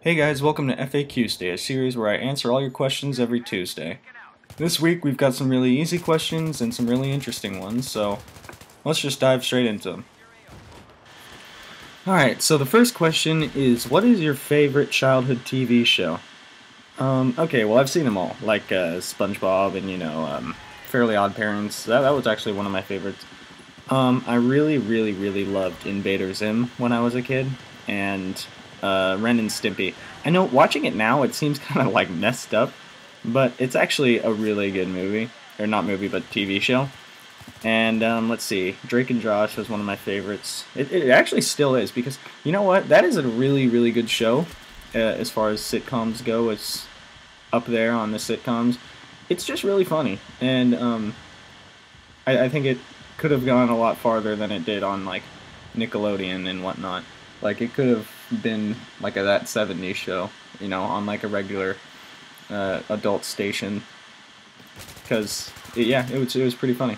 Hey guys, welcome to FAQ a series where I answer all your questions every Tuesday. This week we've got some really easy questions and some really interesting ones, so let's just dive straight into them. Alright, so the first question is, what is your favorite childhood TV show? Okay, well I've seen them all, like SpongeBob and Fairly Odd Parents. That was actually one of my favorites. I really loved Invader Zim when I was a kid, and Ren and Stimpy. I know watching it now, it seems kind of like messed up, but it's actually a really good movie, or not movie, but TV show. And let's see, Drake and Josh was one of my favorites. It actually still is, because you know what? That is a really good show as far as sitcoms go. It's up there on the sitcoms. It's just really funny, and I think it could have gone a lot farther than it did on like Nickelodeon and whatnot. Like it could have been like that '70s show, on like a regular adult station. Because yeah, it was pretty funny.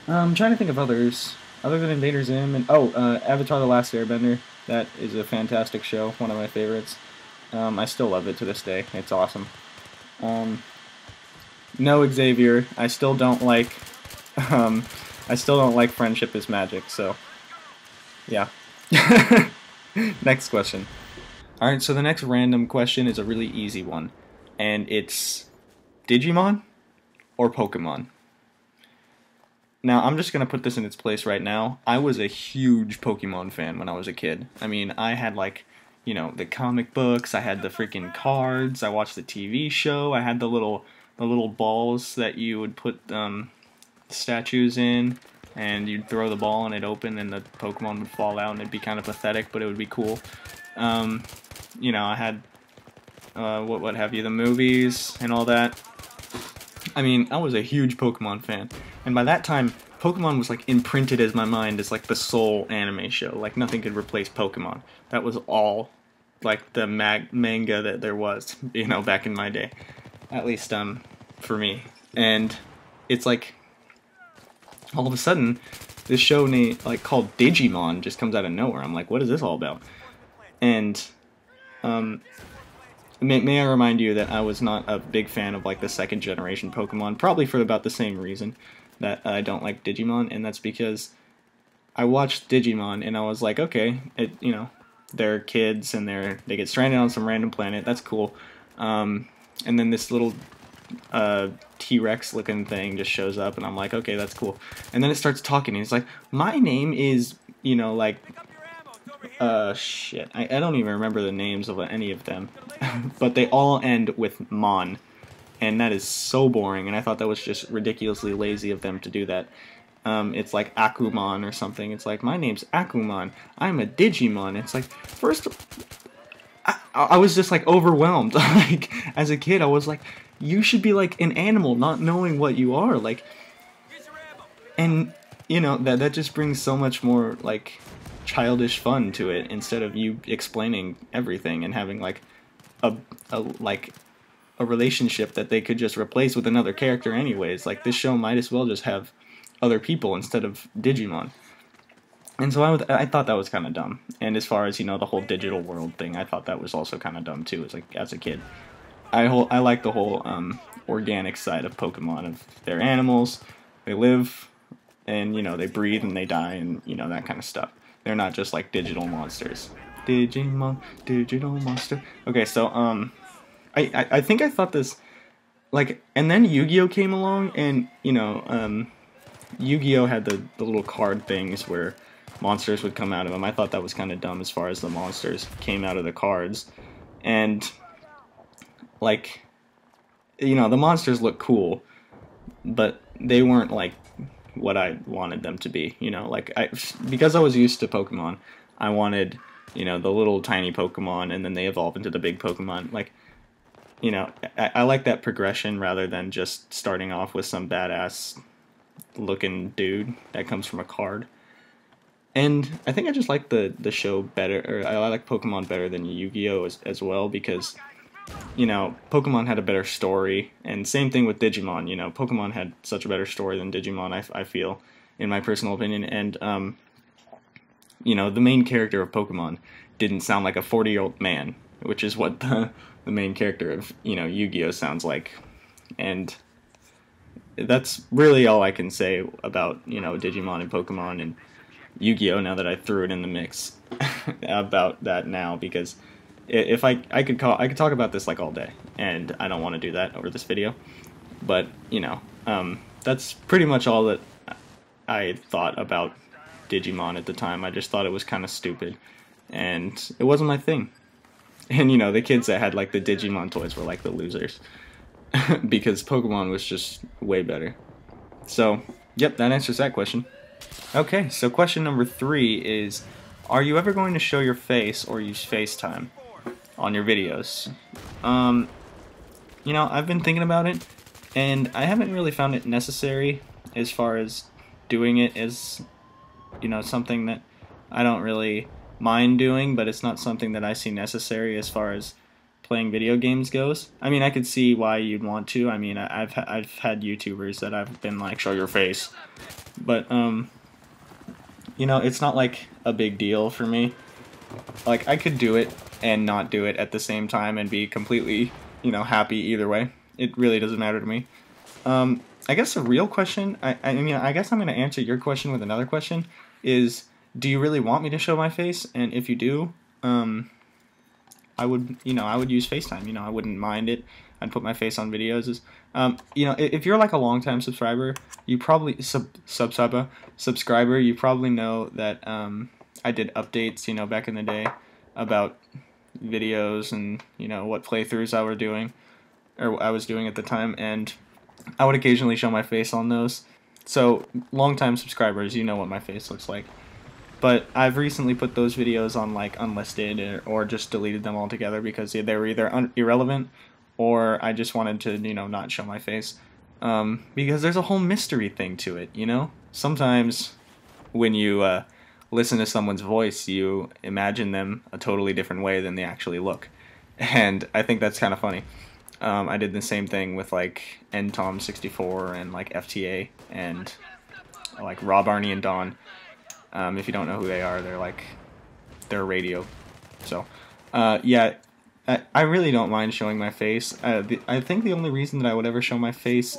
I'm trying to think of others other than Invader Zim and Avatar: The Last Airbender. That is a fantastic show, one of my favorites. I still love it to this day. It's awesome. No Xavier. I still don't like. I still don't like Friendship is Magic. So, yeah. Next question. Alright, so the next random question is a really easy one. And it's Digimon or Pokemon? Now, I'm just going to put this in its place right now. I was a huge Pokemon fan when I was a kid. I mean, I had like, the comic books, I had the freaking cards, I watched the TV show, I had the little balls that you would put statues in, and you'd throw the ball and it'd open and the Pokemon would fall out and it'd be kind of pathetic, but it would be cool. I had, what have you, the movies and all that. I mean, I was a huge Pokemon fan, and by that time, Pokemon was like imprinted as my mind as like the sole anime show. Like nothing could replace Pokemon. That was all like the manga that there was, back in my day. At least, for me. And it's like, all of a sudden, this show called Digimon just comes out of nowhere. I'm like, what is this all about? And may I remind you that I was not a big fan of like the second generation Pokemon, probably for about the same reason that I don't like Digimon, and that's because I watched Digimon and I was like, okay, they're kids and they get stranded on some random planet. That's cool. And then this little T-Rex looking thing just shows up and I'm like, okay, that's cool. And then it starts talking and it's like, my name is, shit. I don't even remember the names of any of them. But they all end with Mon. And that is so boring, and I thought that was just ridiculously lazy of them to do that. It's like Akumon or something. It's like, my name's Akumon. I'm a Digimon. It's like, first, I was just like overwhelmed. Like, as a kid, I was like, you should be like an animal, not knowing what you are. Like, and that just brings so much more like childish fun to it, instead of you explaining everything and having like a relationship that they could just replace with another character anyways. Like, this show might as well just have other people instead of Digimon. And so I thought that was kind of dumb. And as far as, the whole digital world thing, I thought that was also kind of dumb too, as a kid. I like the whole organic side of Pokemon, of their animals, they live, and, they breathe and they die, and, that kind of stuff. They're not just like digital monsters. Digimon, digital monster. Okay, so, I think I thought this, like, and then Yu-Gi-Oh came along, and, Yu-Gi-Oh had the little card things where monsters would come out of them. I thought that was kind of dumb as far as the monsters came out of the cards. And, like, the monsters look cool, but they weren't, like, what I wanted them to be, because I was used to Pokemon, I wanted, the little tiny Pokemon, and then they evolve into the big Pokemon. Like, I like that progression rather than just starting off with some badass looking dude that comes from a card. And I think I just like the show better, or I like Pokemon better than Yu-Gi-Oh as well, because, Pokemon had a better story, and same thing with Digimon. Pokemon had such a better story than Digimon, I feel, in my personal opinion. And, the main character of Pokemon didn't sound like a 40-year-old man. which is what the main character of, you know, Yu-Gi-Oh sounds like. And that's really all I can say about, you know, Digimon and Pokemon and Yu-Gi-Oh now that I threw it in the mix about that now, because if I could talk about this like all day, and I don't want to do that over this video. But, you know, that's pretty much all that I thought about Digimon at the time. I just thought it was kind of stupid, and it wasn't my thing. And, you know, the kids that had like the Digimon toys were like the losers. Because Pokemon was just way better. So, yep, that answers that question. Okay, so question number 3 is, are you ever going to show your face or use FaceTime on your videos? You know, I've been thinking about it, and I haven't really found it necessary as far as doing it as, you know, something that I don't really mind doing, but it's not something that I see necessary as far as playing video games goes. I mean, I could see why you'd want to. I mean, I've had YouTubers that I've been like, show your face, but you know, it's not like a big deal for me. Like, I could do it and not do it at the same time and be completely, you know, happy either way. It really doesn't matter to me. I guess the real question, I mean, I guess I'm going to answer your question with another question, is, do you really want me to show my face? And if you do, I would use FaceTime. You know, I wouldn't mind it. I'd put my face on videos. You know, if you're like a long-time subscriber, you probably subscriber, you probably know that I did updates, you know, back in the day about videos and, you know, what playthroughs I was doing at the time, and I would occasionally show my face on those. So, long-time subscribers, you know what my face looks like. But I've recently put those videos on like unlisted or just deleted them altogether because they were either irrelevant or I just wanted to, you know, not show my face. Because there's a whole mystery thing to it, you know? Sometimes when you listen to someone's voice, you imagine them a totally different way than they actually look. And I think that's kind of funny. I did the same thing with like NTOM64 and like FTA and like Rob, Arnie, and Don. If you don't know who they are, they're radio. So, yeah, I really don't mind showing my face. I think the only reason that I would ever show my face,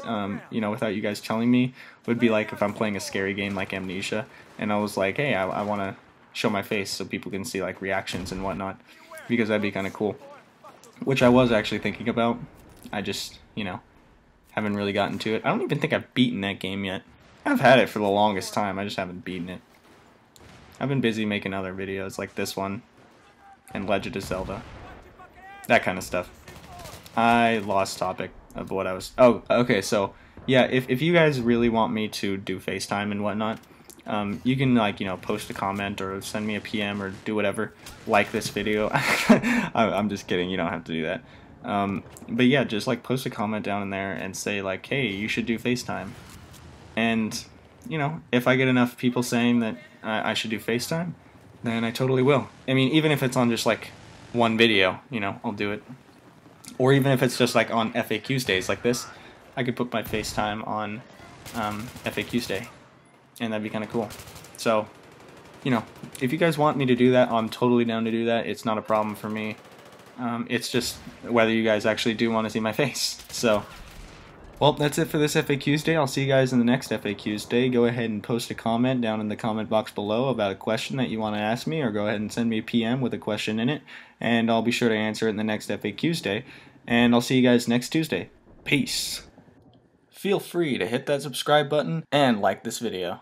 you know, without you guys telling me, would be like if I'm playing a scary game like Amnesia, and I was like, hey, I want to show my face so people can see like reactions and whatnot, because that'd be kind of cool. Which I was actually thinking about. I just, you know, haven't really gotten to it. I don't even think I've beaten that game yet. I've had it for the longest time, I just haven't beaten it. I've been busy making other videos like this one and Legend of Zelda. That kind of stuff. I lost topic of what I was... Oh, okay, so, yeah, if you guys really want me to do FaceTime and whatnot, you can, like, you know, post a comment or send me a PM or do whatever, like this video. I'm just kidding, you don't have to do that. But yeah, just, like, post a comment down in there and say, like, hey, you should do FaceTime. And, you know, if I get enough people saying that I should do FaceTime, then I totally will. I mean, even if it's on just, like, one video, you know, I'll do it. Or even if it's just, like, on FAQs days like this, I could put my FaceTime on FAQs day. And that'd be kind of cool. So, you know, if you guys want me to do that, I'm totally down to do that. It's not a problem for me. It's just whether you guys actually do want to see my face. So, well, that's it for this FAQs day. I'll see you guys in the next FAQs day. Go ahead and post a comment down in the comment box below about a question that you want to ask me, or go ahead and send me a PM with a question in it, and I'll be sure to answer it in the next FAQs day. And I'll see you guys next Tuesday. Peace. Feel free to hit that subscribe button and like this video.